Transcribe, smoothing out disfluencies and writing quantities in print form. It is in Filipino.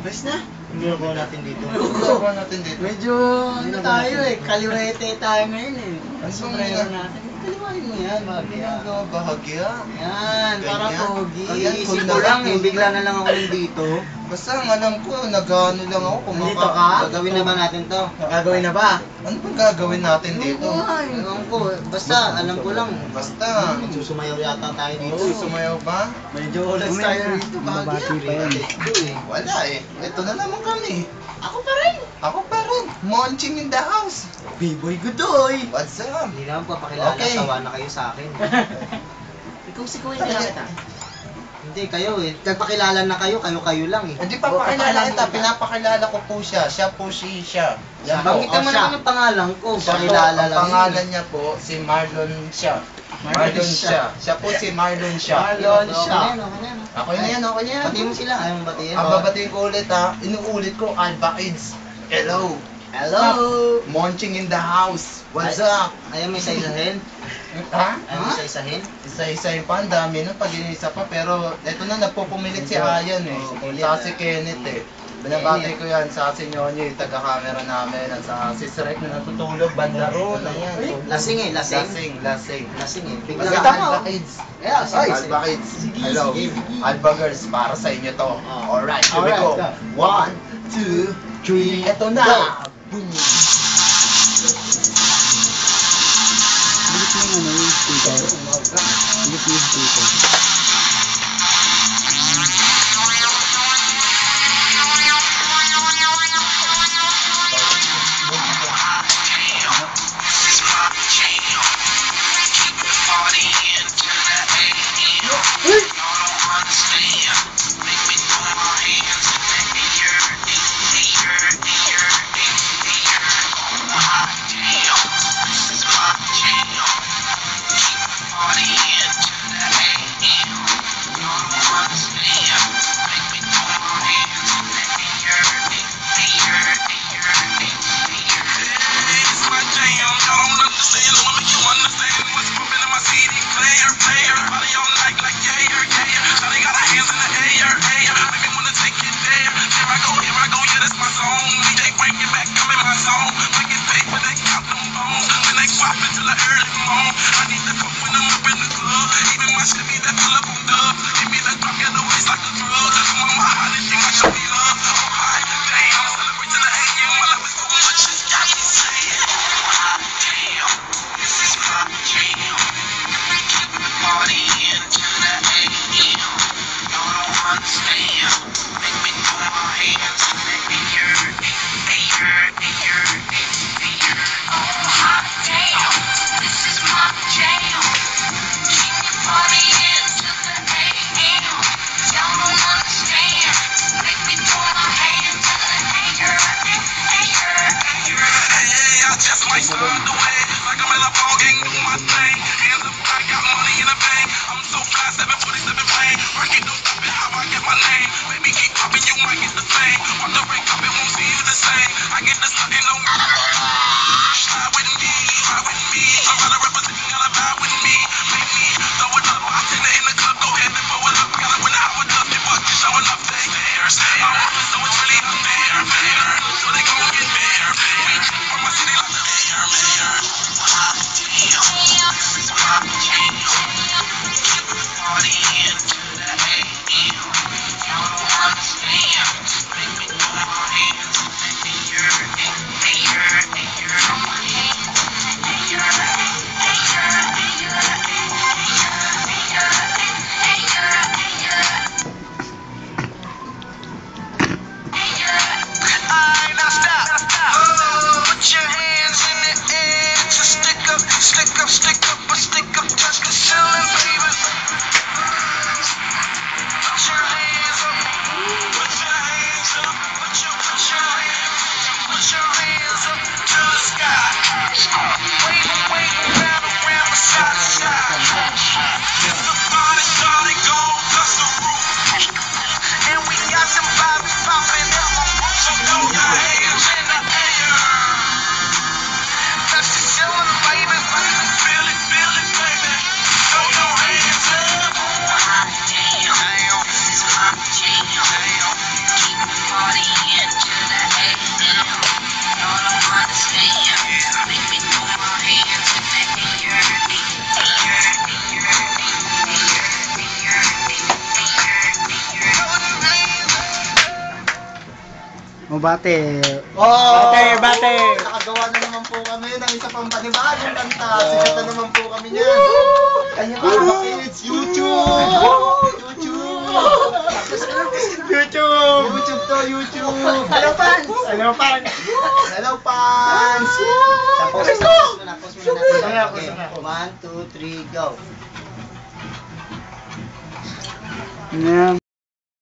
Bes na. Hindi na ba natin dito? Ayoko. natin dito? Medyo ano tayo eh, kaliwete tayo ngayon eh. Ang Ano sombrero nga? natin. Kaliwain mo yan, bahagya. Ginagawa bahagya. Yan, para Ganyan. pogi. Ayan, Isip kung ko lang na- eh, bigla na lang ako nandito. Basta ang alam ko, nag-ano lang ako. Nandito ka? Gagawin na ba natin to? Gagawin na ba? Ano bang gagawin natin dito? Ewan ko, basta alam ko lang. Basta. Susumayaw yata tayo dito. Oo, sumayaw ba? Medyo ulas tayo rito, bahagya. Wala eh. Ito na naman kami. Ako pa rin. Ako pa rin. Monching in the house. B-boy Godoy. What's up? Hindi naman papakilala, Okay. sawa na kayo sa akin. Ikaw si Kuya kita. Hindi, kayo eh. Nagpakilala na kayo, kayo lang eh. Hindi pa pakilala kita. Pinapakilala ko po siya. Siya po siya. Yan po. Banggit naman siya. ang pangalan ko. Siya po, Pakilala ang lang. pangalan niya po, si Marlon siya. Marlon siya. Siya po si Marlon siya. Marlon siya. Ako na yan, ako na yan. Batiin mo sila, ayaw mong batiin. Ang babatiin ko ulit ha, inuulit ko, Alba Kids. Hello. Hello. Monching in the house. What's Ay- up? Ayaw mo isa-isahin? Ha? Ayaw mo isa-isahin? Isa-isa pa, ang dami nun, pag-iisa pa. Pero eto na, nagpupumilit si Ayan eh. Saka si Kenneth eh. Binabati ko yan sa si Nyonyo, yung taga-camera namin. At sa si Srek na natutulog, banda ron. Ayan. Lasing eh, lasing. Lasing. Lasing eh. Basta Bigla Alba Kids. Yeah, sige, sige. Alba Kids. Sige, Hello. sige. Alba Girls, para sa inyo to. Oh. Alright, here we Alright, go. go. 1, 2, 3, eto na. Go. Boom. Bilit mo yung yung speaker. Bilit mo yung speaker. bate. Oh! Bate! Nakagawa na naman po kami ng isa pang panibagong kanta. Sikat na naman po kami niyan. Kanya ba kids? YouTube! YouTube to, YouTube! Hello fans! Hello, pan! Hello fans! Pause muna natin. Pause na. 1, 2, 3, go. Yan.